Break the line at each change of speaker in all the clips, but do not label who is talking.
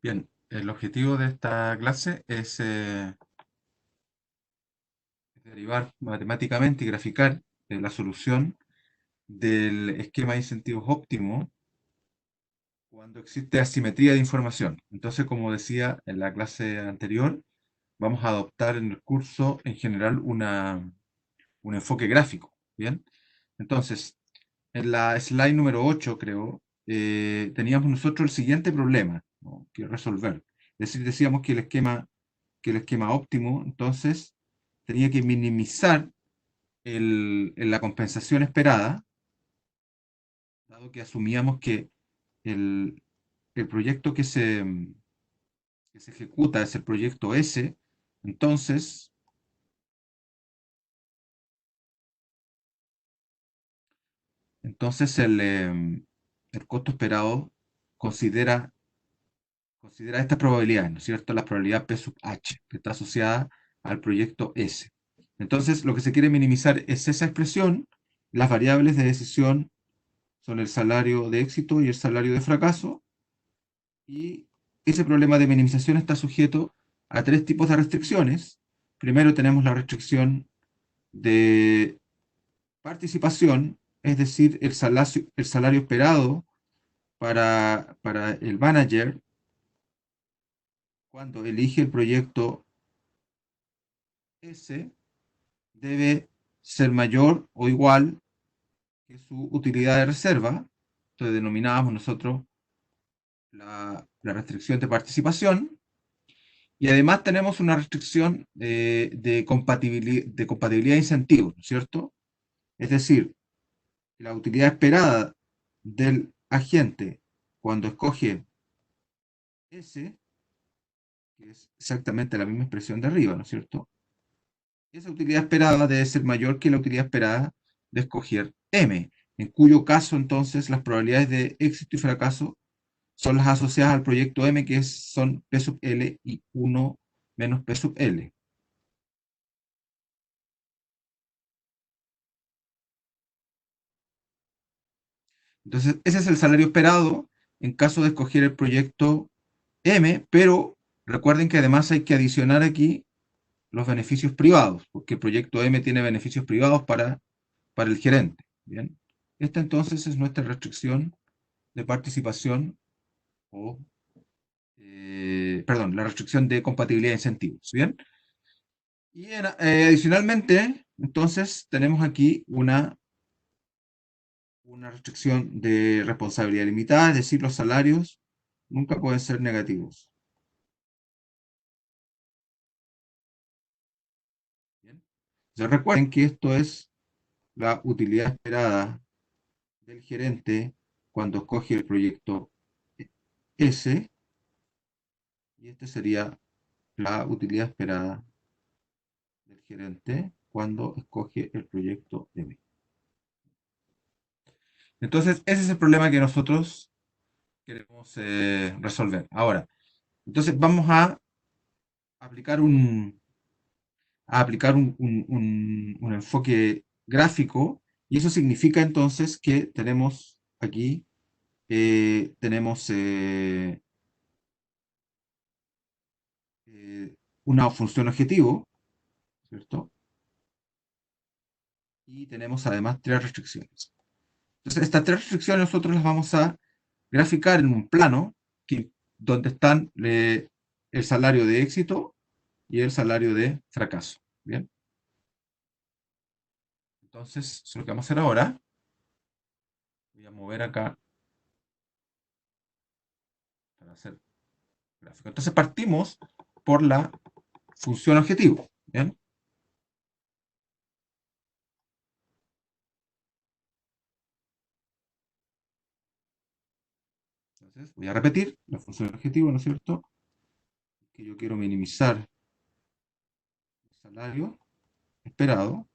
Bien, el objetivo de esta clase es derivar matemáticamente y graficar la solución del esquema de incentivos óptimo cuando existe asimetría de información. Entonces, como decía en la clase anterior, vamos a adoptar en el curso en general un enfoque gráfico. Bien, entonces, en la slide número 8, creo, teníamos nosotros el siguiente problema, ¿no?, que resolver. Es decir, decíamos que el esquema óptimo, entonces, tenía que minimizar la compensación esperada, dado que asumíamos que el, el proyecto que se ejecuta es el proyecto S. Entonces el costo esperado considera, considera estas probabilidades, ¿no es cierto? La probabilidad P sub H, que está asociada al proyecto S. Entonces, lo que se quiere minimizar es esa expresión. Las variables de decisión son el salario de éxito y el salario de fracaso. Y ese problema de minimización está sujeto a tres tipos de restricciones. Primero tenemos la restricción de participación, es decir, el salario esperado para el manager cuando elige el proyecto S debe ser mayor o igual que su utilidad de reserva. Entonces denominamos nosotros la restricción de participación. Y además tenemos una restricción de compatibilidad de incentivos, ¿no es cierto? Es decir, la utilidad esperada del agente cuando escoge S, que es exactamente la misma expresión de arriba, ¿no es cierto? Esa utilidad esperada debe ser mayor que la utilidad esperada de escoger M, en cuyo caso entonces las probabilidades de éxito y fracaso son las asociadas al proyecto M, que son P sub L y 1 menos P sub L. Entonces, ese es el salario esperado en caso de escoger el proyecto M, pero recuerden que además hay que adicionar aquí los beneficios privados, porque el proyecto M tiene beneficios privados para el gerente. Bien, esta entonces es nuestra restricción de participación o, perdón, la restricción de compatibilidad de incentivos. Bien, y adicionalmente, entonces tenemos aquí una restricción de responsabilidad limitada, es decir, los salarios nunca pueden ser negativos. Bien. Entonces recuerden que esto es la utilidad esperada del gerente cuando escoge el proyecto S, y esta sería la utilidad esperada del gerente cuando escoge el proyecto M. Entonces, ese es el problema que nosotros queremos resolver. Ahora, entonces vamos aplicar un, un enfoque gráfico, y eso significa entonces que tenemos aquí, tenemos una función objetivo, ¿cierto? Y tenemos además tres restricciones. Entonces, estas tres restricciones nosotros las vamos a graficar en un plano donde están el salario de éxito y el salario de fracaso. Bien, entonces, eso es lo que vamos a hacer ahora. Voy a mover acá para hacer gráfico. Entonces, partimos por la función objetivo. Bien, entonces voy a repetir la función objetivo, ¿no es cierto? Que yo quiero minimizar el salario esperado.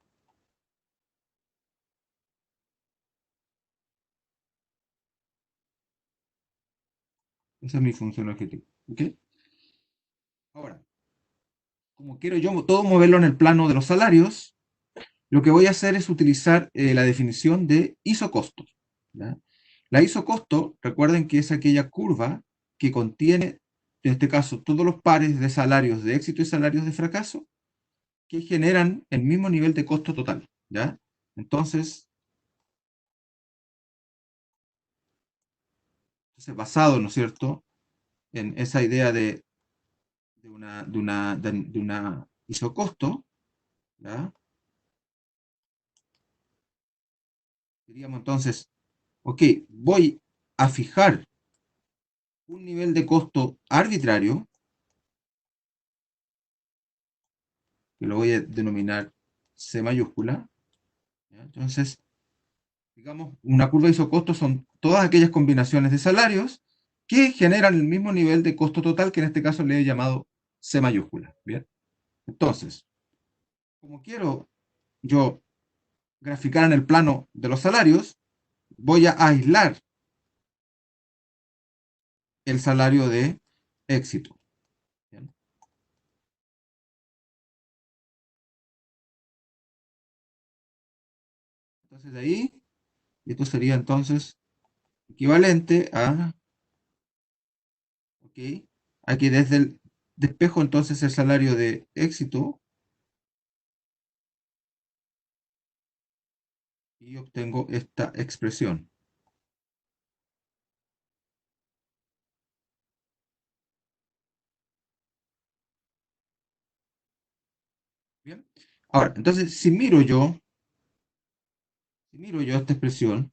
Esa es mi función objetivo. ¿Ok? Ahora, como quiero yo todo moverlo en el plano de los salarios, lo que voy a hacer es utilizar la definición de isocostos. ¿Ya? La isocosto, recuerden que es aquella curva que contiene en este caso, todos los pares de salarios de éxito y salarios de fracaso que generan el mismo nivel de costo total, ¿ya? Entonces, basado, ¿no es cierto?, en esa idea de una isocosto, ¿ya? Diríamos entonces, ok, voy a fijar un nivel de costo arbitrario, que lo voy a denominar C mayúscula, ¿ya? Entonces, digamos, una curva de isocosto son todas aquellas combinaciones de salarios que generan el mismo nivel de costo total, que en este caso le he llamado C mayúscula, ¿bien? Entonces, como quiero yo graficar en el plano de los salarios, voy a aislar el salario de éxito. ¿Bien? Entonces de ahí, esto sería entonces equivalente a, ok, aquí desde el despejo entonces el salario de éxito y obtengo esta expresión. Bien. Ahora, entonces si miro yo esta expresión,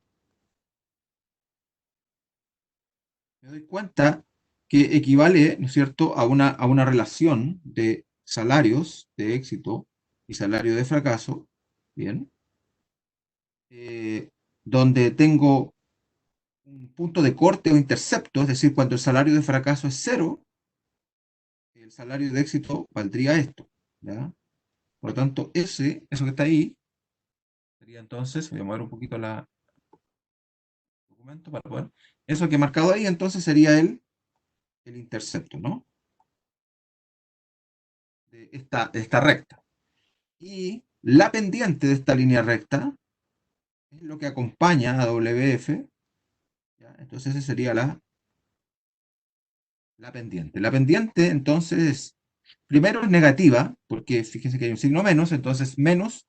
me doy cuenta que equivale, ¿no es cierto?, a una relación de salarios de éxito y salario de fracaso, ¿bien? Donde tengo un punto de corte o intercepto, es decir, cuando el salario de fracaso es cero, el salario de éxito valdría esto, ¿ya? Por lo tanto, eso que está ahí, sería entonces, voy a mover un poquito el documento para poder, eso que he marcado ahí, entonces sería el intercepto, ¿no? De esta recta. Y la pendiente de esta línea recta es lo que acompaña a WF, ¿ya? Entonces esa sería la pendiente. La pendiente, entonces, primero es negativa, porque fíjense que hay un signo menos, entonces menos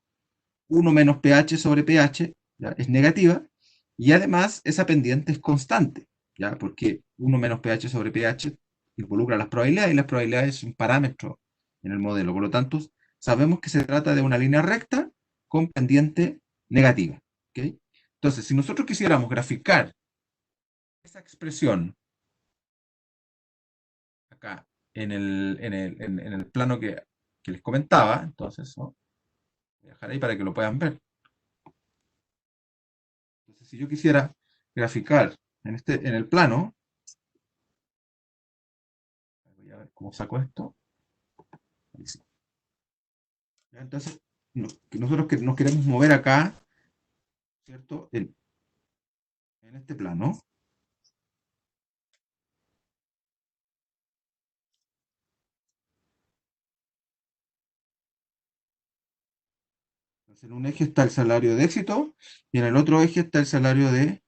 1 menos pH sobre pH, ¿ya? Es negativa, y además esa pendiente es constante, ¿ya? Porque 1 menos pH sobre pH involucra las probabilidades, y las probabilidades es un parámetro en el modelo. Por lo tanto, sabemos que se trata de una línea recta con pendiente negativa, ¿ok? Entonces, si nosotros quisiéramos graficar esa expresión acá en el plano que les comentaba, entonces, ¿no? Voy a dejar ahí para que lo puedan ver. Entonces, si yo quisiera graficar en el plano, voy a ver cómo saco esto. Ahí sí. Entonces, nosotros que nos queremos mover acá, ¿cierto? En este plano. Entonces, en un eje está el salario de éxito y en el otro eje está el salario de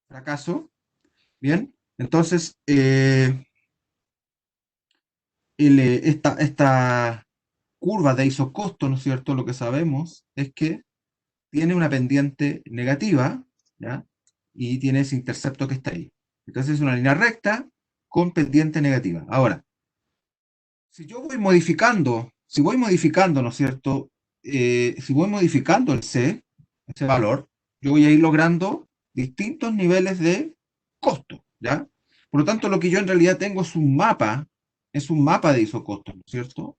fracaso. Bien, entonces, esta curva de isocosto, ¿no es cierto? Lo que sabemos es que tiene una pendiente negativa, ¿ya? Y tiene ese intercepto que está ahí. Entonces es una línea recta con pendiente negativa. Ahora, si voy modificando, ¿no es cierto? Si voy modificando el C, ese valor, yo voy a ir logrando distintos niveles de costo, ¿ya? Por lo tanto, lo que yo en realidad tengo es un mapa de isocostos, ¿no es cierto?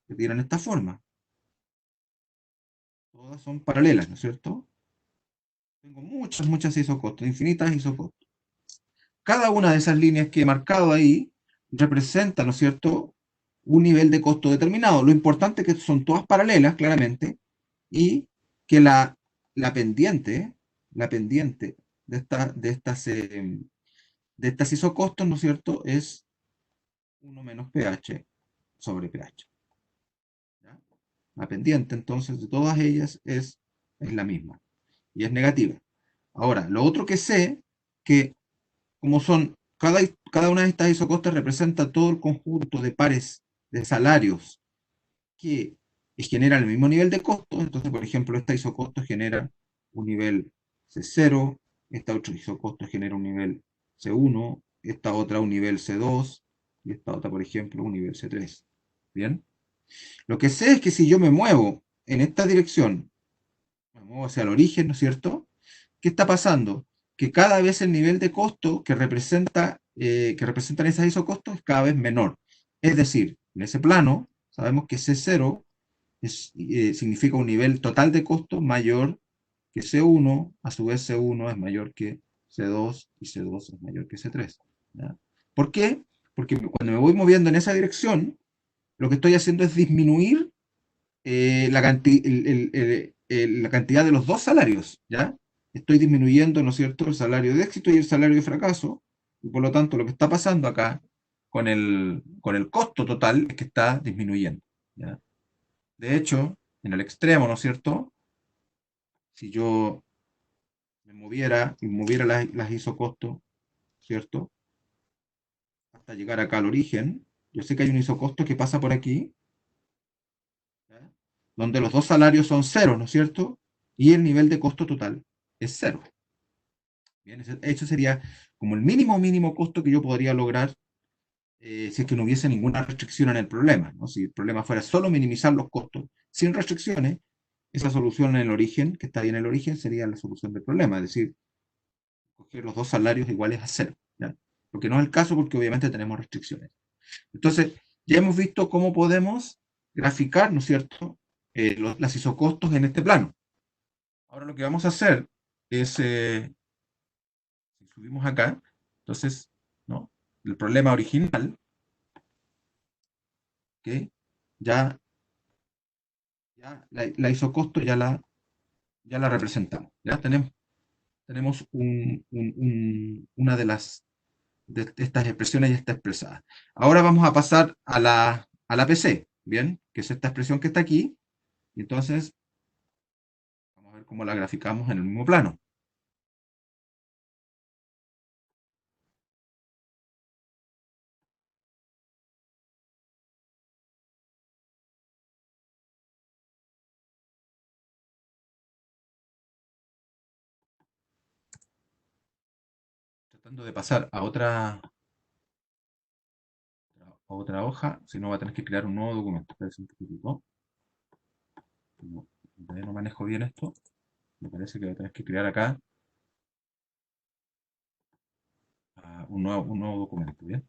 Que tienen esta forma. Todas son paralelas, ¿no es cierto? Tengo muchas isocostos, infinitas isocostos. Cada una de esas líneas que he marcado ahí representa, ¿no es cierto?, un nivel de costo determinado. Lo importante es que son todas paralelas, claramente, y que la pendiente, la pendiente de estas isocostos, ¿no es cierto?, es 1 menos pH sobre pH. ¿Ya? La pendiente, entonces, de todas ellas es la misma y es negativa. Ahora, lo otro que sé, que como son cada una de estas isocostas representa todo el conjunto de pares de salarios que generan el mismo nivel de costo. Entonces, por ejemplo, esta isocosto genera un nivel C0, esta otra isocosto genera un nivel C1, esta otra un nivel C2, y esta otra, por ejemplo, un nivel C3. ¿Bien? Lo que sé es que si yo me muevo en esta dirección, me muevo hacia el origen, ¿no es cierto? ¿Qué está pasando? Que cada vez el nivel de costo que representan esas isocostos es cada vez menor. Es decir, en ese plano, sabemos que C0 significa un nivel total de costo mayor que C1, a su vez C1 es mayor que C2 y C2 es mayor que C3. ¿Ya? ¿Por qué? Porque cuando me voy moviendo en esa dirección, lo que estoy haciendo es disminuir la cantidad de los dos salarios, ¿ya? Estoy disminuyendo, ¿no es cierto?, el salario de éxito y el salario de fracaso, y por lo tanto lo que está pasando acá con el costo total es que está disminuyendo, ¿ya? De hecho, en el extremo, ¿no es cierto?, si yo me moviera y moviera las isocostos, ¿cierto?, hasta llegar acá al origen, yo sé que hay un isocosto que pasa por aquí, ¿ya?, donde los dos salarios son cero, ¿no es cierto? Y el nivel de costo total es cero. Bien, eso sería como el mínimo mínimo costo que yo podría lograr si es que no hubiese ninguna restricción en el problema, ¿no? Si el problema fuera solo minimizar los costos sin restricciones, esa solución en el origen, que está ahí en el origen, sería la solución del problema, es decir, coger los dos salarios iguales a cero, ¿ya? Lo que no es el caso porque obviamente tenemos restricciones. Entonces, ya hemos visto cómo podemos graficar, ¿no es cierto?, las isocostos en este plano. Ahora lo que vamos a hacer es, si subimos acá, entonces, ¿no?, el problema original, ¿ok?, ya, la isocosto ya la representamos. Ya tenemos una de estas expresiones ya está expresada. Ahora vamos a pasar a la PC, ¿bien? Que es esta expresión que está aquí. Y entonces, vamos a ver cómo la graficamos en el mismo plano. Tratando de pasar a otra hoja, si no va a tener que crear un nuevo documento. Espérense un poquitito. No, todavía no manejo bien esto. Me parece que voy a tener que crear acá un nuevo documento, ¿bien?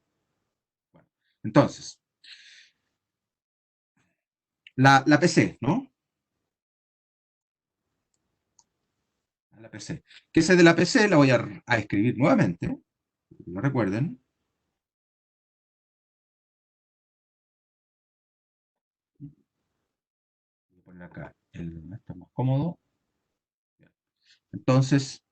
Bueno, entonces, la PC, ¿no? La PC. ¿Qué es de la PC? La voy a escribir nuevamente, que lo recuerden. Voy a poner acá el donde está más cómodo. Entonces,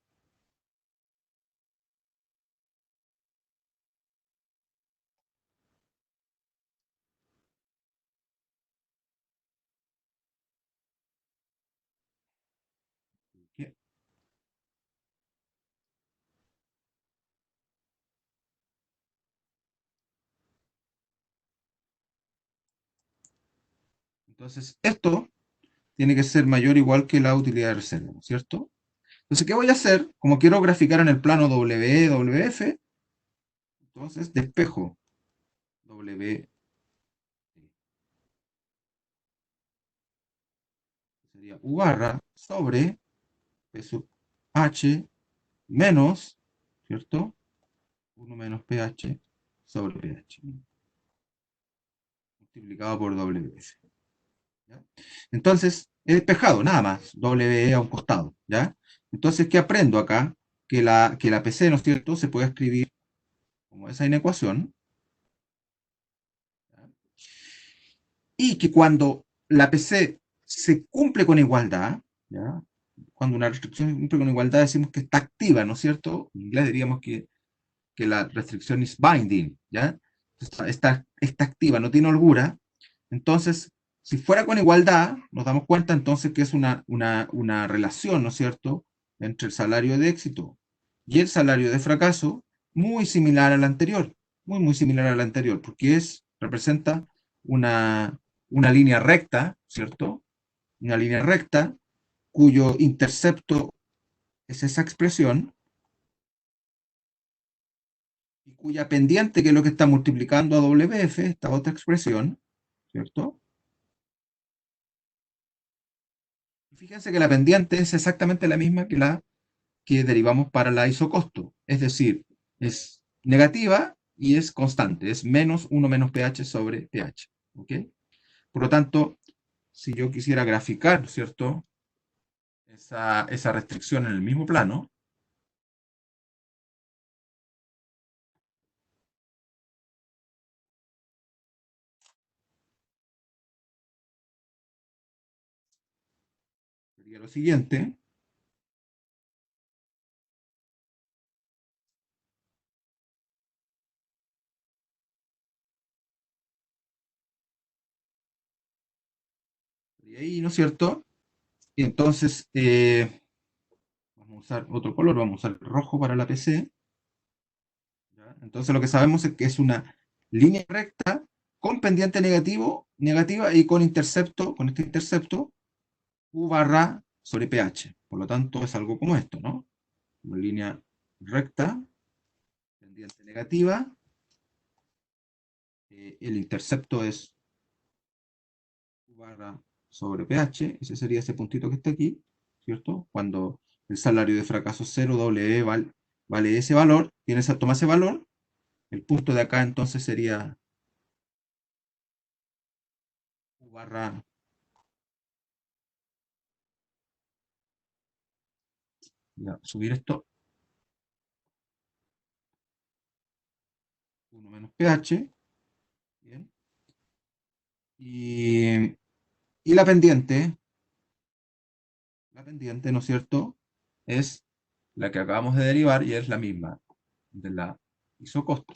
esto tiene que ser mayor o igual que la utilidad de reserva, ¿no es cierto? Entonces, ¿qué voy a hacer? Como quiero graficar en el plano WF, entonces despejo W, sería U barra sobre P sub H menos, ¿cierto? 1 menos pH sobre pH, multiplicado por WF. ¿Ya? Entonces, he despejado, nada más, W a un costado, ¿ya? Entonces, ¿qué aprendo acá? Que la PC, ¿no es cierto?, se puede escribir como esa inecuación, ¿ya?, y que cuando la PC se cumple con igualdad, ¿ya?, cuando una restricción se cumple con igualdad, decimos que está activa, ¿no es cierto? En inglés diríamos que la restricción is binding, ¿ya? Está activa, no tiene holgura. Entonces, si fuera con igualdad, nos damos cuenta entonces que es una relación, ¿no es cierto?, entre el salario de éxito y el salario de fracaso, muy similar al anterior, muy similar al anterior, porque representa una, una línea recta, ¿cierto? Una línea recta cuyo intercepto es esa expresión y cuya pendiente, que es lo que está multiplicando a WF, esta otra expresión, ¿cierto? Y fíjense que la pendiente es exactamente la misma que la que derivamos para la isocosto, es decir, es negativa y es constante, es menos 1 menos pH sobre pH, ¿ok? Por lo tanto, si yo quisiera graficar, ¿cierto? Esa restricción en el mismo plano, sería lo siguiente. Y ahí, ¿no es cierto? Y entonces, vamos a usar otro color, vamos a usar rojo para la PC. ¿Ya? Entonces lo que sabemos es que es una línea recta con pendiente negativa y con intercepto, con este intercepto, U barra sobre pH. Por lo tanto, es algo como esto, ¿no? Una línea recta, pendiente negativa, el intercepto es U barra sobre pH, ese sería ese puntito que está aquí, ¿cierto? Cuando el salario de fracaso 0, W vale ese valor, toma ese valor, el punto de acá entonces sería U barra, voy a subir esto, 1 menos pH, ¿bien? Y, y la pendiente, ¿no es cierto? Es la que acabamos de derivar y es la misma de la isocosto.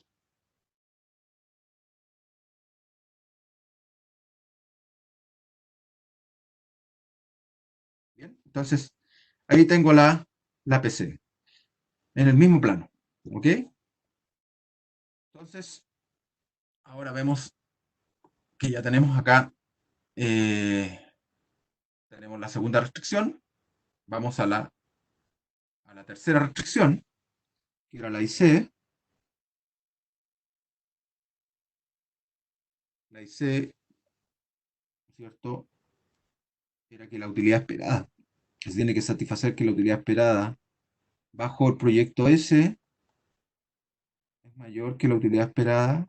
Bien, entonces ahí tengo la PC en el mismo plano. ¿Ok? Entonces, ahora vemos que ya tenemos acá, eh, tenemos la segunda restricción. Vamos a la tercera restricción, que era la IC. La IC, ¿cierto? Era que la utilidad esperada. Se tiene que satisfacer que la utilidad esperada bajo el proyecto S es mayor que la utilidad esperada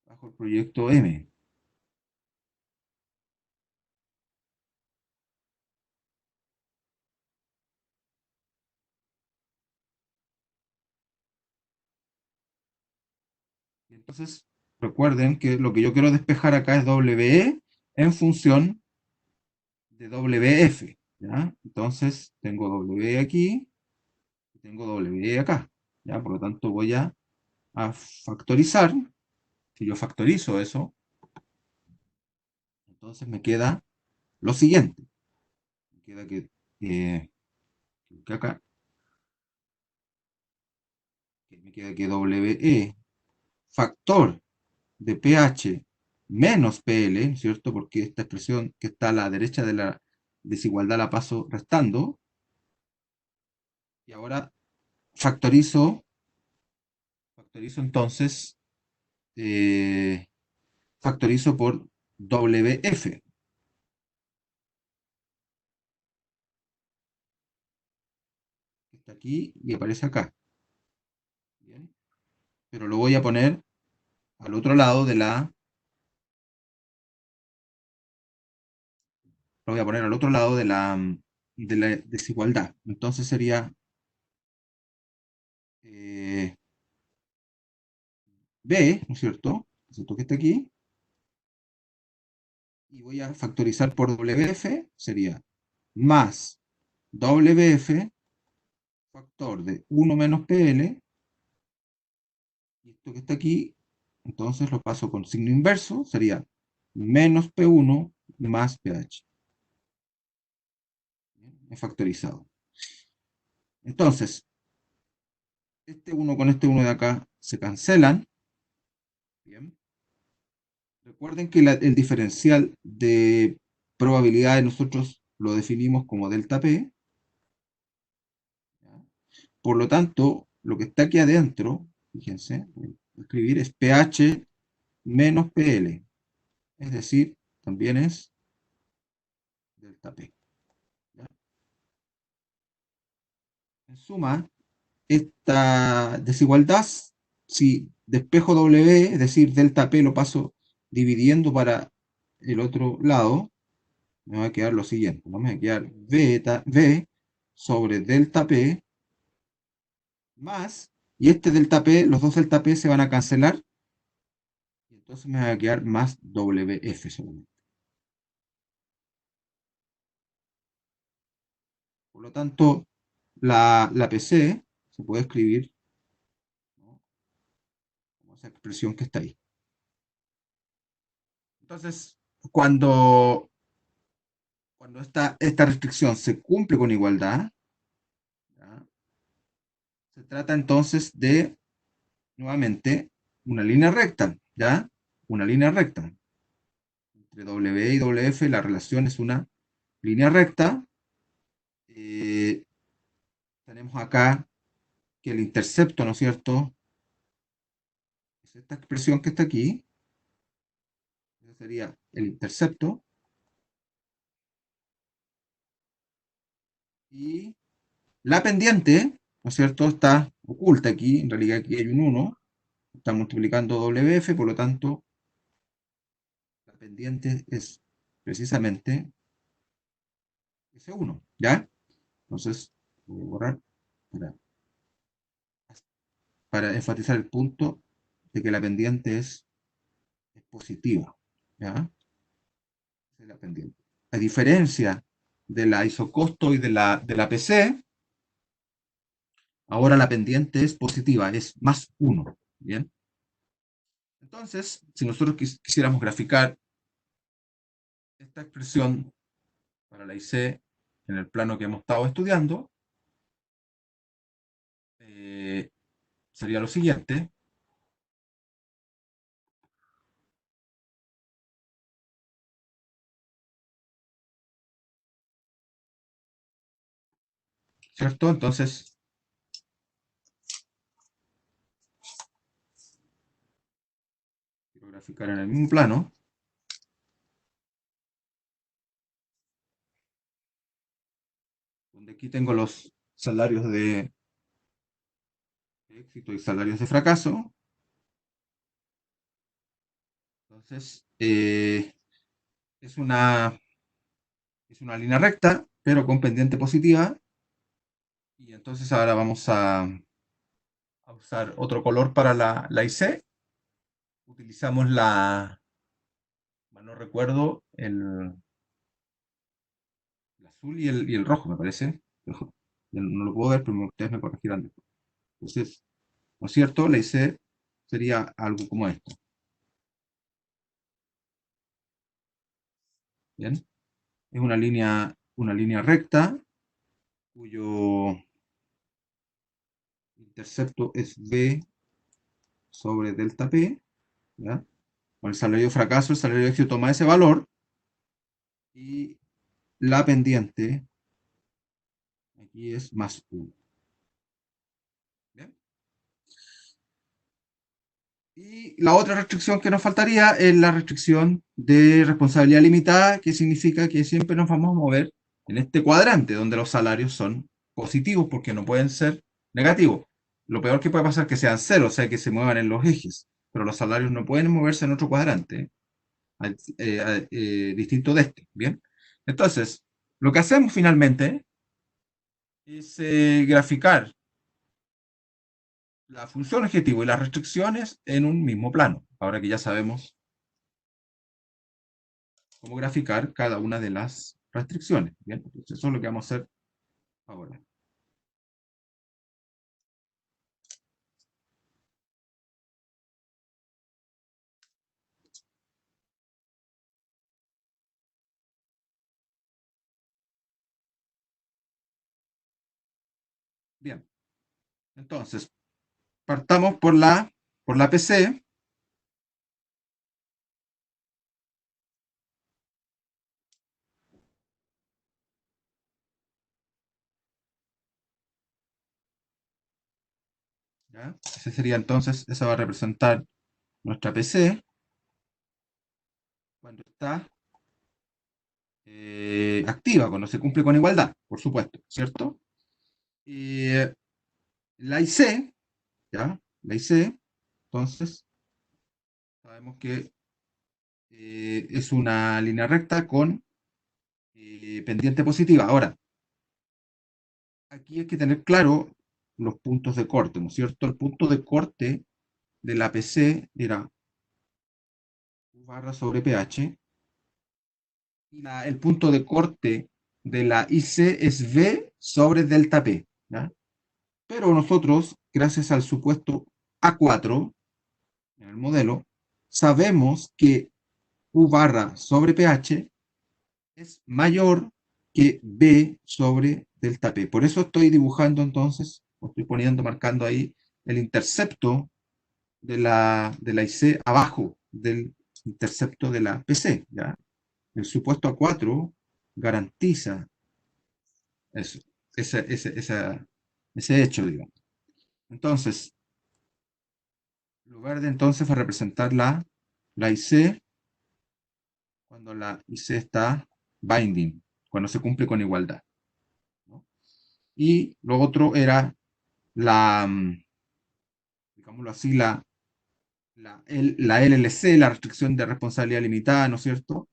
bajo el proyecto M. Entonces, recuerden que lo que yo quiero despejar acá es WE en función de WF. ¿Ya? Entonces, tengo W aquí y tengo W acá. ¿Ya? Por lo tanto, voy a factorizar. Si yo factorizo eso, entonces me queda lo siguiente. Me queda que acá, me queda que WE factor de pH menos PL, ¿cierto? Porque esta expresión que está a la derecha de la desigualdad la paso restando. Y ahora factorizo, factorizo entonces, eh, factorizo por WF, que está aquí y aparece acá. ¿Bien? Pero lo voy a poner al otro lado lo voy a poner al otro lado de la desigualdad. Entonces sería eh, B, ¿no es cierto? Esto que está aquí. Y voy a factorizar por WF, sería más WF factor de 1 menos PL, y esto que está aquí, entonces lo paso con signo inverso, sería menos P1 más pH. He factorizado. Entonces, Este uno con este uno de acá se cancelan. Bien. Recuerden que el diferencial de probabilidades nosotros lo definimos como delta P. ¿Ya? Por lo tanto, lo que está aquí adentro, fíjense, voy a escribir es pH menos PL. Es decir, también es delta P. ¿Ya? En suma, esta desigualdad, si despejo W, es decir, delta P lo paso dividiendo para el otro lado, me va a quedar lo siguiente, ¿no? Me va a quedar beta, V sobre delta P más, y este delta P, los dos delta P se van a cancelar, y entonces me va a quedar más WF solamente. Por lo tanto, la PC se puede escribir, ¿no? Como esa expresión que está ahí. Entonces, cuando, cuando esta restricción se cumple con igualdad, ¿ya? Se trata entonces de, nuevamente, una línea recta, ¿ya? Una línea recta. Entre W y WF la relación es una línea recta. Eh, tenemos acá que el intercepto, ¿no es cierto? Es esta expresión que está aquí. Ese sería el intercepto. Y la pendiente, ¿no es cierto? Está oculta aquí. En realidad aquí hay un 1. Está multiplicando WF, por lo tanto, la pendiente es precisamente ese 1, ¿ya? Entonces, voy a borrar para, para enfatizar el punto de que la pendiente es positiva, ¿ya? Esa es la pendiente. A diferencia de la isocosto y de la PC, ahora la pendiente es positiva, es más 1, ¿bien? Entonces, si nosotros quisiéramos graficar esta expresión para la IC en el plano que hemos estado estudiando, eh, sería lo siguiente, ¿cierto? Entonces, quiero graficar en el mismo plano, donde aquí tengo los salarios de éxito y salarios de fracaso. Entonces, es una línea recta, pero con pendiente positiva. Y entonces ahora vamos a usar otro color para la IC. Utilizamos no recuerdo, el azul y el rojo, me parece. Ojo, yo no lo puedo ver, pero ustedes me corregirán después. Entonces, ¿no es cierto? La IC sería algo como esto. ¿Bien? Es una línea recta cuyo intercepto es B sobre delta P, ¿ya? Con el salario de fracaso, el salario de éxito toma ese valor y la pendiente aquí es más 1. ¿Bien? Y la otra restricción que nos faltaría es la restricción de responsabilidad limitada, que significa que siempre nos vamos a mover en este cuadrante donde los salarios son positivos porque no pueden ser negativos. Lo peor que puede pasar es que sean cero, o sea, que se muevan en los ejes, pero los salarios no pueden moverse en otro cuadrante, distinto de este. Bien, entonces, lo que hacemos finalmente es graficar la función objetivo y las restricciones en un mismo plano. Ahora que ya sabemos cómo graficar cada una de las restricciones. Bien, entonces eso es lo que vamos a hacer ahora. Bien, entonces, partamos por la PC. ¿Ya? Ese sería entonces, esa va a representar nuestra PC cuando está activa, cuando se cumple con igualdad, por supuesto, ¿cierto? Y la IC, ¿ya? La IC, entonces, sabemos que es una línea recta con pendiente positiva. Ahora, aquí hay que tener claro los puntos de corte, ¿no es cierto? El punto de corte de la PC era U barra sobre pH, y el punto de corte de la IC es V sobre delta P, ¿ya? Pero nosotros, gracias al supuesto A4 en el modelo, sabemos que U barra sobre pH es mayor que B sobre delta P. Por eso estoy dibujando entonces, o estoy poniendo, marcando ahí el intercepto de la IC abajo del intercepto de la PC, ¿ya? El supuesto A4 garantiza eso, ese hecho, digamos. Entonces, lo verde entonces va a representar la IC cuando la IC está binding, cuando se cumple con igualdad, ¿no? Y lo otro era la, digámoslo así, la LLC, la restricción de responsabilidad limitada, ¿no es cierto?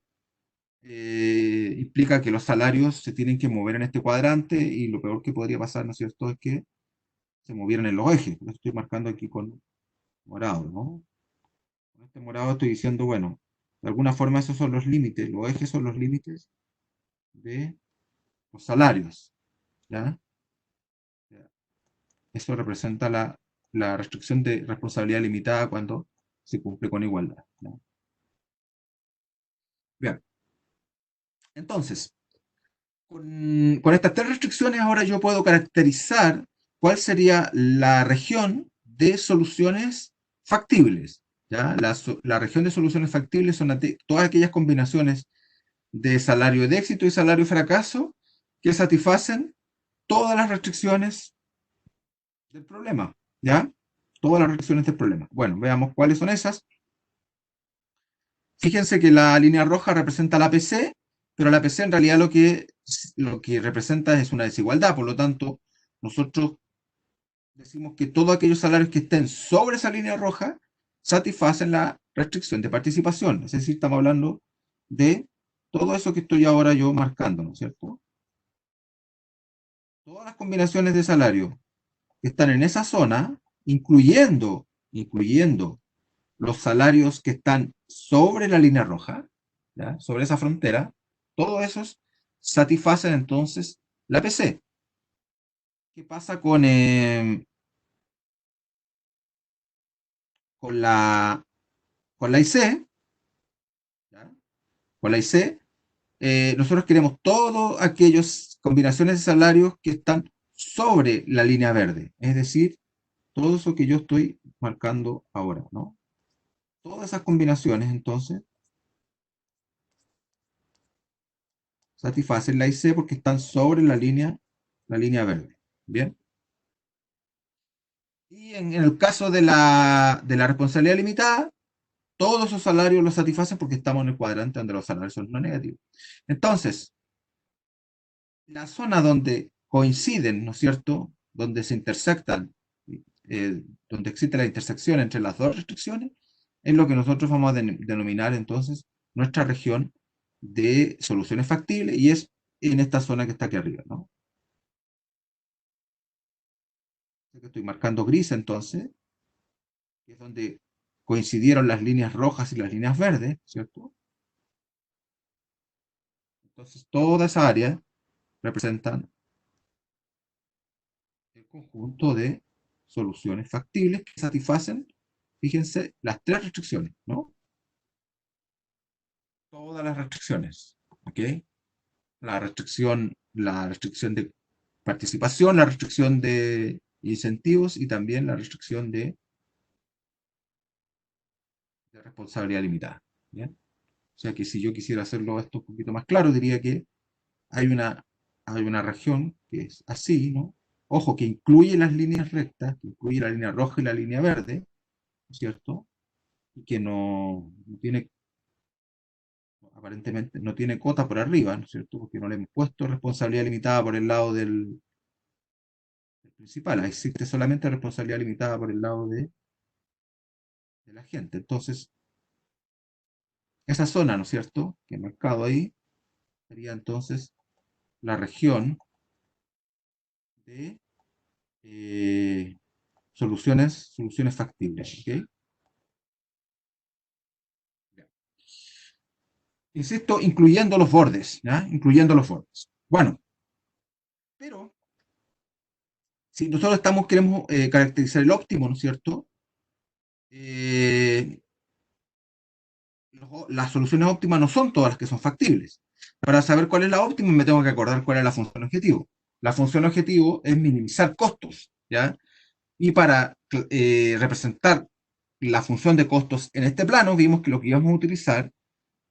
Implica que los salarios se tienen que mover en este cuadrante y lo peor que podría pasar, ¿no es cierto?, es que se movieran en los ejes. Lo estoy marcando aquí con morado, ¿no? Con este morado estoy diciendo, bueno, de alguna forma esos son los límites, los ejes son los límites de los salarios, ¿ya? Eso representa la restricción de responsabilidad limitada cuando se cumple con igualdad, ¿no? Bien, entonces, con estas tres restricciones ahora yo puedo caracterizar cuál sería la región de soluciones factibles, ¿ya? La región de soluciones factibles son todas aquellas combinaciones de salario de éxito y salario de fracaso que satisfacen todas las restricciones del problema, ¿ya? Todas las restricciones del problema. Bueno, veamos cuáles son esas. Fíjense que la línea roja representa la PC, pero la PC en realidad lo que representa es una desigualdad, por lo tanto, nosotros decimos que todos aquellos salarios que estén sobre esa línea roja satisfacen la restricción de participación, es decir, estamos hablando de todo eso que estoy ahora yo marcando, ¿no es cierto? Todas las combinaciones de salario que están en esa zona, incluyendo los salarios que están sobre la línea roja, ¿ya? Sobre esa frontera, todos esos satisfacen entonces la PC. ¿Qué pasa con con la IC? ¿Ya? Con la IC, nosotros queremos todas aquellas combinaciones de salarios que están sobre la línea verde, es decir, todo eso que yo estoy marcando ahora, ¿no? Todas esas combinaciones, entonces, satisfacen la IC porque están sobre la línea verde. Bien. Y en el caso de la responsabilidad limitada, todos esos salarios los satisfacen porque estamos en el cuadrante donde los salarios son no negativos. Entonces, la zona donde coinciden, ¿no es cierto? Donde se intersectan, donde existe la intersección entre las dos restricciones, es lo que nosotros vamos a denominar entonces nuestra región de soluciones factibles y es en esta zona que está aquí arriba, ¿no? Estoy marcando gris entonces, que es donde coincidieron las líneas rojas y las líneas verdes, ¿cierto? Entonces, toda esa área representan el conjunto de soluciones factibles que satisfacen, fíjense, las tres restricciones, ¿no? Todas las restricciones, ¿ok? La restricción de participación, la restricción incentivos y también la restricción de responsabilidad limitada. ¿Bien? O sea que si yo quisiera hacerlo esto un poquito más claro, diría que hay una, hay una región que es así, ¿no? Ojo, que incluye las líneas rectas, que incluye la línea roja y la línea verde, ¿no es cierto? Y que no tiene, aparentemente, no tiene cota por arriba, ¿no es cierto? Porque no le hemos puesto responsabilidad limitada por el lado del principal. Existe solamente responsabilidad limitada por el lado de la gente. Entonces, esa zona, ¿no es cierto? Que he marcado ahí, sería entonces la región de soluciones factibles. ¿Ok? Insisto, incluyendo los bordes, ¿ya? Incluyendo los bordes. Bueno, pero si nosotros queremos caracterizar el óptimo, ¿no es cierto? Eh, las soluciones óptimas no son todas las que son factibles. Para saber cuál es la óptima, me tengo que acordar cuál es la función objetivo. La función objetivo es minimizar costos, ¿ya? Y para representar la función de costos en este plano, vimos que lo que íbamos a utilizar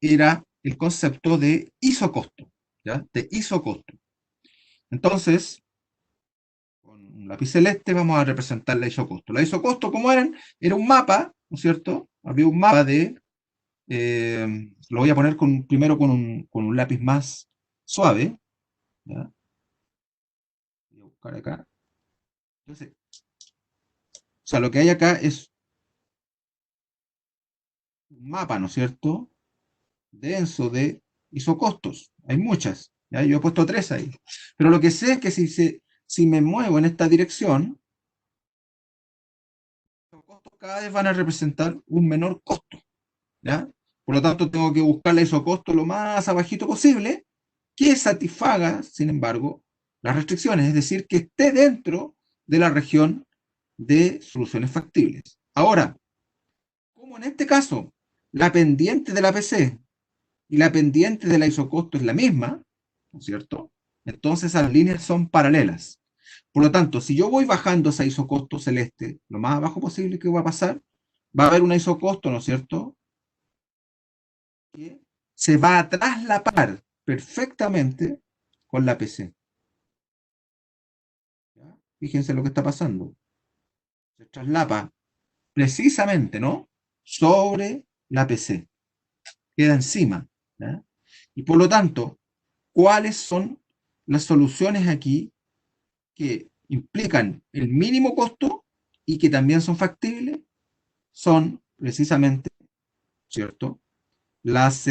era el concepto de isocosto, ¿ya? De isocosto. Entonces, con un lápiz celeste vamos a representar la isocosto. La isocosto, ¿cómo eran? Era un mapa, ¿no es cierto? Había un mapa lo voy a poner primero con un lápiz más suave, ¿ya? Voy a buscar acá. Entonces, o sea, lo que hay acá es un mapa, ¿no es cierto? Denso de isocostos. Hay muchas, ¿ya? Yo he puesto 3 ahí. Pero lo que sé es que si me muevo en esta dirección, los costos cada vez van a representar un menor costo, ¿ya? Por lo tanto, tengo que buscar la isocosto lo más abajito posible, que satisfaga, sin embargo, las restricciones, es decir, que esté dentro de la región de soluciones factibles. Ahora, como en este caso, la pendiente de la PC y la pendiente de la isocosto es la misma, ¿no es cierto? Entonces las líneas son paralelas. Por lo tanto, si yo voy bajando esa isocosto celeste lo más abajo posible que va a pasar, va a haber una isocosto, ¿no es cierto? Que se va a traslapar perfectamente con la PC. ¿Ya? Fíjense lo que está pasando. Se traslapa precisamente, ¿no? Sobre la PC. Queda encima. ¿Ya? Y por lo tanto, ¿cuáles son las soluciones aquí que implican el mínimo costo y que también son factibles? Son precisamente, ¿cierto? Las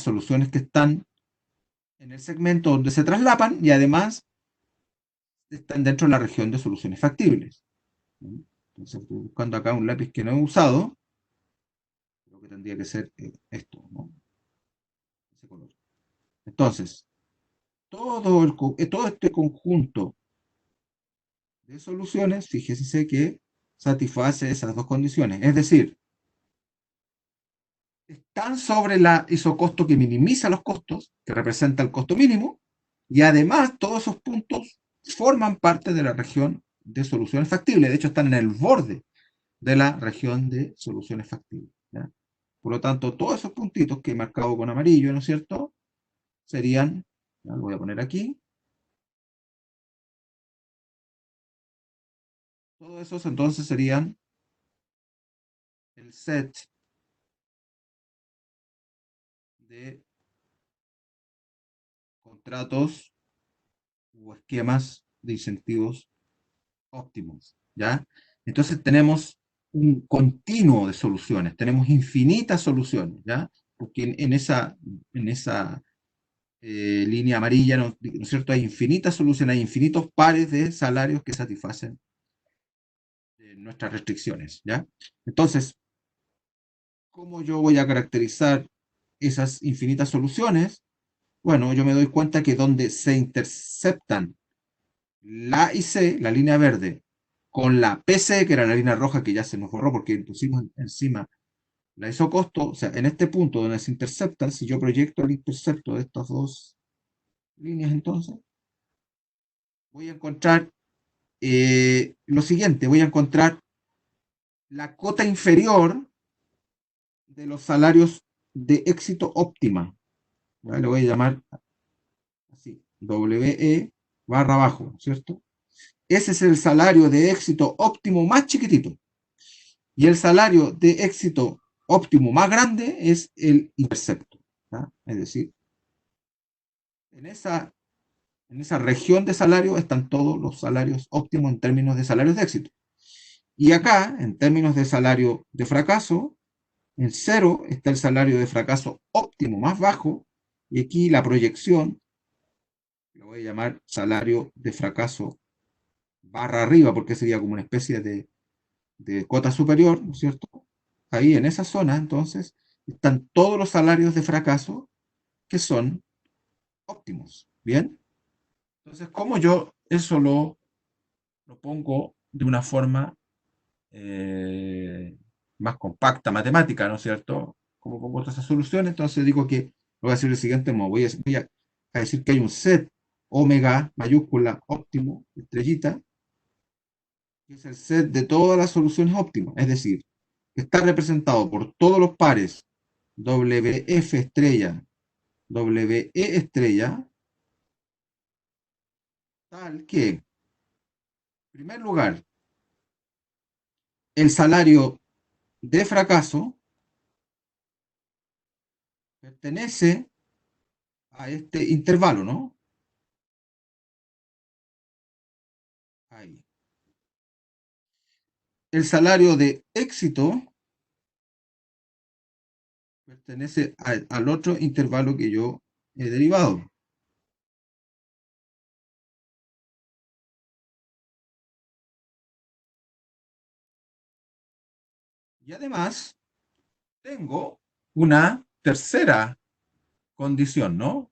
soluciones que están en el segmento donde se traslapan y además están dentro de la región de soluciones factibles. Entonces estoy buscando acá un lápiz que no he usado, creo que tendría que ser esto, ¿no? Ese color. Entonces, todo este conjunto de soluciones, fíjese que satisface esas dos condiciones. Es decir, están sobre la isocosto que minimiza los costos, que representa el costo mínimo, y además todos esos puntos forman parte de la región de soluciones factibles. De hecho, están en el borde de la región de soluciones factibles. ¿Ya? Por lo tanto, todos esos puntitos que he marcado con amarillo, ¿no es cierto? Serían, ya lo voy a poner aquí, todos esos entonces serían el set de contratos o esquemas de incentivos óptimos, ¿ya? Entonces tenemos un continuo de soluciones, tenemos infinitas soluciones, ¿ya? Porque en esa línea amarilla, ¿no es cierto? Hay infinitas soluciones, hay infinitos pares de salarios que satisfacen nuestras restricciones, ¿ya? Entonces, ¿cómo yo voy a caracterizar esas infinitas soluciones? Bueno, yo me doy cuenta que donde se interceptan la y C, la línea verde, con la PC, que era la línea roja que ya se nos borró porque pusimos encima la isocosto, o sea, en este punto donde se interceptan, si yo proyecto el intercepto de estas dos líneas, entonces voy a encontrar lo siguiente, voy a encontrar la cota inferior de los salarios de éxito óptima. ¿Ya? Le voy a llamar así, WE barra abajo, ¿cierto? Ese es el salario de éxito óptimo más chiquitito. Y el salario de éxito óptimo más grande es el intercepto. ¿Ya? Es decir, en esa, en esa región de salario están todos los salarios óptimos en términos de salarios de éxito. Y acá, en términos de salario de fracaso, en cero está el salario de fracaso óptimo más bajo. Y aquí la proyección, lo voy a llamar salario de fracaso barra arriba, porque sería como una especie de cota superior, ¿no es cierto? Ahí en esa zona, entonces, están todos los salarios de fracaso que son óptimos. ¿Bien? Entonces, ¿cómo yo eso lo pongo de una forma eh, más compacta, matemática, ¿no es cierto? ¿Cómo pongo todas esas soluciones? Entonces digo que, lo voy a decir del siguiente modo, voy a decir que hay un set omega mayúscula óptimo, estrellita, que es el set de todas las soluciones óptimas, es decir, que está representado por todos los pares WF estrella, WE estrella, tal que, en primer lugar, el salario de fracaso pertenece a este intervalo, ¿no? Ahí. El salario de éxito pertenece al otro intervalo que yo he derivado. Y además tengo una tercera condición, ¿no?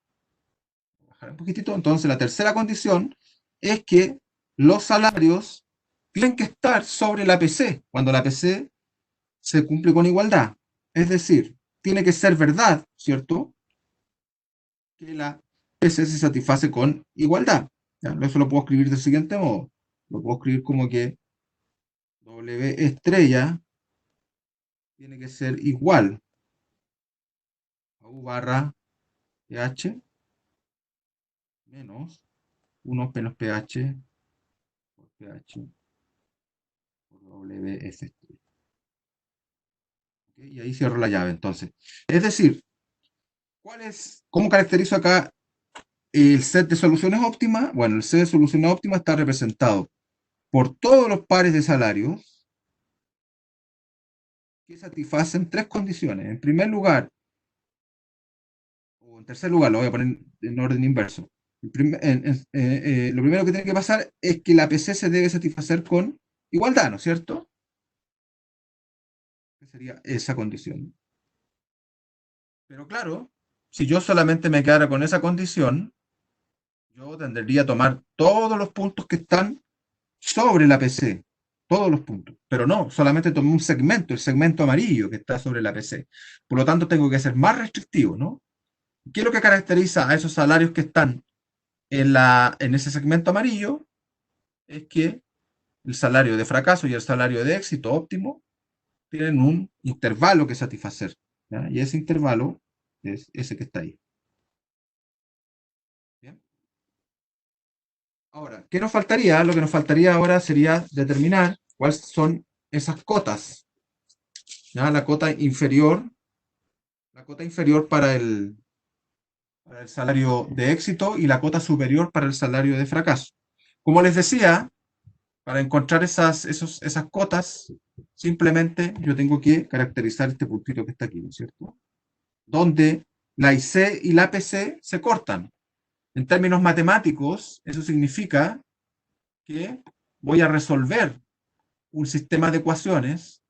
Bajar un poquitito. Entonces, la tercera condición es que los salarios tienen que estar sobre la PC cuando la PC se cumple con igualdad. Es decir, tiene que ser verdad, ¿cierto? Que la PC se satisface con igualdad. ¿Ya? Eso lo puedo escribir del siguiente modo. Lo puedo escribir como que W estrella tiene que ser igual a U barra pH menos 1 menos pH por pH por WF. ¿Okay? Y ahí cierro la llave entonces. Es decir, ¿cómo caracterizo acá el set de soluciones óptimas? Bueno, el set de soluciones óptimas está representado por todos los pares de salarios que satisfacen tres condiciones. En primer lugar, o en tercer lugar, lo voy a poner en orden inverso. Lo primero que tiene que pasar es que la PC se debe satisfacer con igualdad, ¿no es cierto? Que sería esa condición. Pero claro, si yo solamente me quedara con esa condición, yo tendría a tomar todos los puntos que están sobre la PC, todos los puntos. Pero no, solamente tomé un segmento, el segmento amarillo que está sobre la PC. Por lo tanto, tengo que ser más restrictivo, ¿no? ¿Qué es lo que caracteriza a esos salarios que están en ese segmento amarillo? Es que el salario de fracaso y el salario de éxito óptimo tienen un intervalo que satisfacer. ¿Ya? Y ese intervalo es ese que está ahí. ¿Bien? Ahora, ¿qué nos faltaría? Lo que nos faltaría ahora sería determinar cuáles son esas cotas. ¿Ya? La cota inferior para el salario de éxito y la cota superior para el salario de fracaso. Como les decía, para encontrar esas cotas, simplemente yo tengo que caracterizar este puntito que está aquí, ¿no es cierto? Donde la IC y la PC se cortan. En términos matemáticos, eso significa que voy a resolver un sistema de ecuaciones,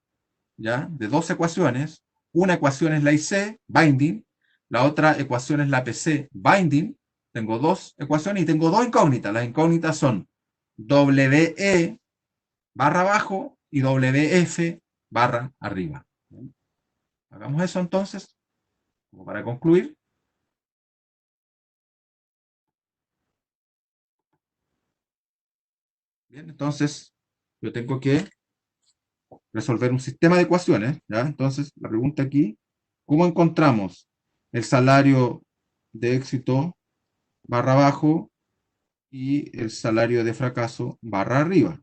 ¿ya? De dos ecuaciones. Una ecuación es la IC, binding, la otra ecuación es la PC, binding. Tengo dos ecuaciones y tengo dos incógnitas. Las incógnitas son WE barra abajo y WF barra arriba. Hagamos eso entonces, como para concluir. Bien, entonces yo tengo que resolver un sistema de ecuaciones, ¿ya? Entonces, la pregunta aquí, ¿cómo encontramos el salario de éxito barra abajo y el salario de fracaso barra arriba?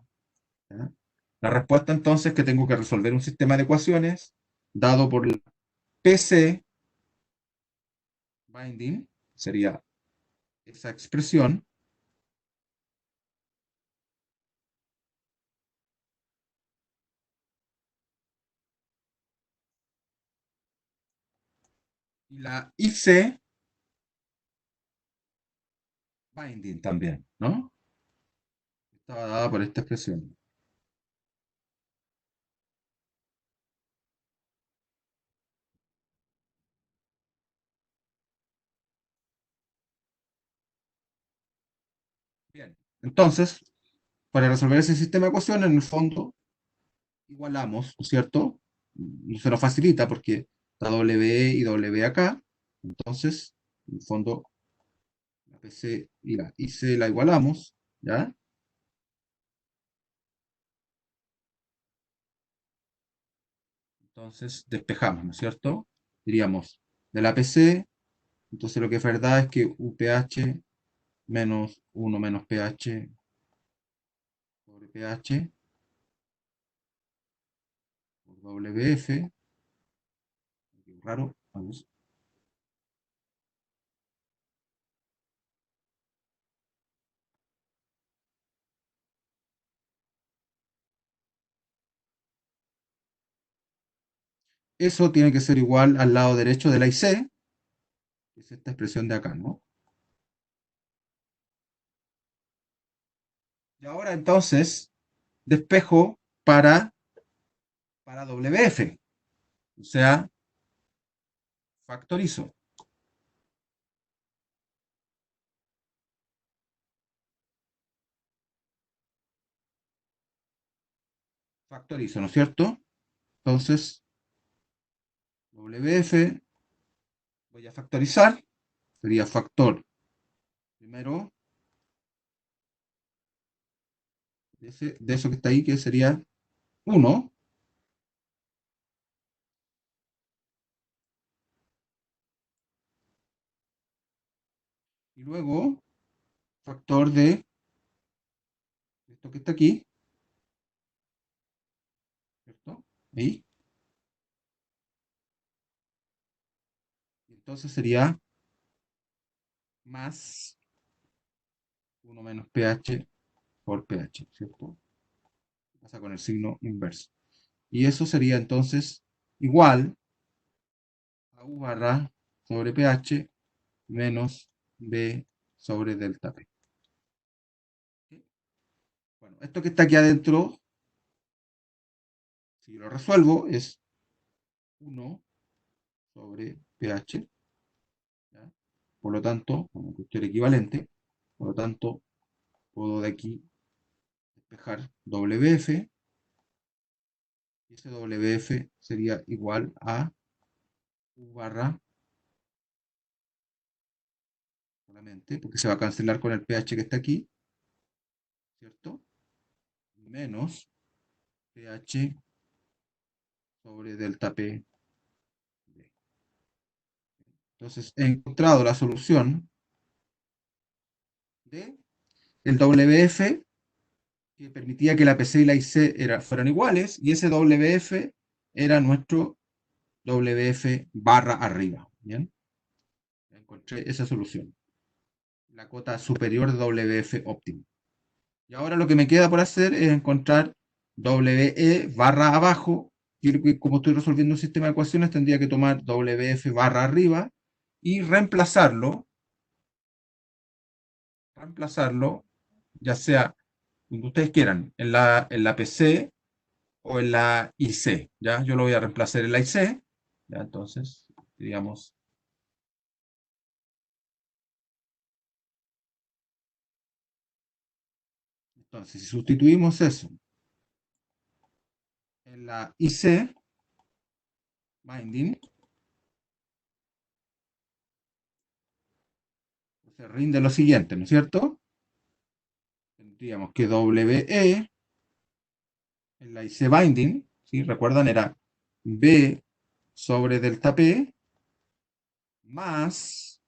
¿Ya? La respuesta entonces es que tengo que resolver un sistema de ecuaciones dado por la PC binding, sería esa expresión, y la IC binding también, ¿no? Estaba dada por esta expresión. Bien, entonces, para resolver ese sistema de ecuaciones, en el fondo, igualamos, ¿no es cierto? Y se nos facilita porque está W y W acá. Entonces, en el fondo, la PC y la IC la igualamos, ¿ya? Entonces, despejamos, ¿no es cierto? Diríamos, de la PC, entonces lo que es verdad es que UPH menos 1 menos pH sobre pH por WF, raro, vamos. Eso tiene que ser igual al lado derecho de la IC, que es esta expresión de acá, ¿no? Y ahora entonces despejo para WF, o sea, factorizo. Factorizo, ¿no es cierto? Entonces, WF voy a factorizar, sería factor primero de eso que está ahí, que sería 1, y luego factor de esto que está aquí, ¿cierto? Ahí. Entonces sería más 1 menos pH por pH, ¿cierto? Pasa con el signo inverso. Y eso sería entonces igual a U barra sobre pH menos B sobre delta P. ¿Sí? Bueno, esto que está aquí adentro, si lo resuelvo, es 1 sobre pH, ¿ya? Por lo tanto, una cuestión equivalente, por lo tanto, puedo de aquí despejar WF, y ese WF sería igual a U barra, solamente, porque se va a cancelar con el pH que está aquí, ¿cierto? Menos pH sobre delta P. Entonces, he encontrado la solución de el WF que permitía que la PC y la IC fueran iguales, y ese WF era nuestro WF barra arriba. ¿Bien? Encontré esa solución, la cota superior de WF óptimo. Y ahora lo que me queda por hacer es encontrar WE barra abajo, y como estoy resolviendo un sistema de ecuaciones, tendría que tomar WF barra arriba y reemplazarlo, ya sea donde ustedes quieran, en la PC o en la IC, ¿ya? Yo lo voy a reemplazar en la IC, ¿ya? Entonces, digamos, entonces, si sustituimos eso en la IC, binding, se rinde lo siguiente, ¿no es cierto? tendríamos que WE en la IC binding, ¿sí? ¿Recuerdan? Era B sobre delta P más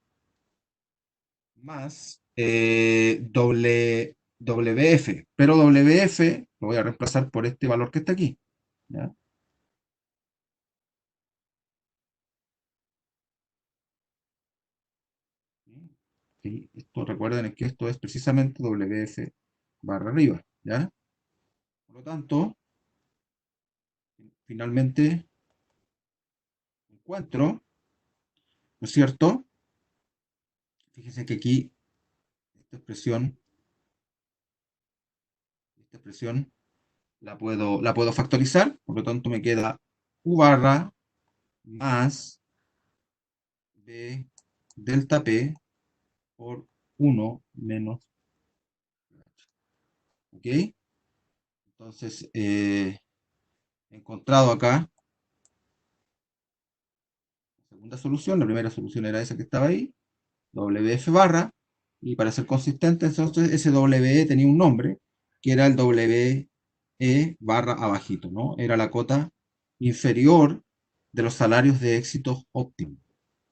WF, pero WF lo voy a reemplazar por este valor que está aquí, ¿ya? Sí, esto recuerden que esto es precisamente WF barra arriba, ¿ya? Por lo tanto, finalmente encuentro, ¿no es cierto? Fíjense que aquí esta expresión la puedo factorizar, por lo tanto me queda U barra más B delta P por 1 menos, ¿ok? Entonces, he encontrado acá la segunda solución, la primera solución era esa que estaba ahí, WF barra, y para ser consistente, entonces ese WE tenía un nombre, que era el WE barra abajito, ¿no? Era la cota inferior de los salarios de éxito óptimo.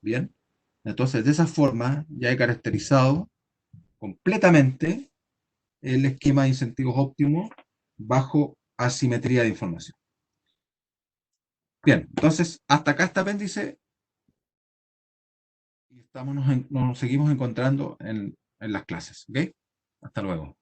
Bien, entonces de esa forma ya he caracterizado completamente el esquema de incentivos óptimos bajo asimetría de información. Bien, entonces hasta acá este apéndice y nos seguimos encontrando en las clases. ¿Ok? Hasta luego.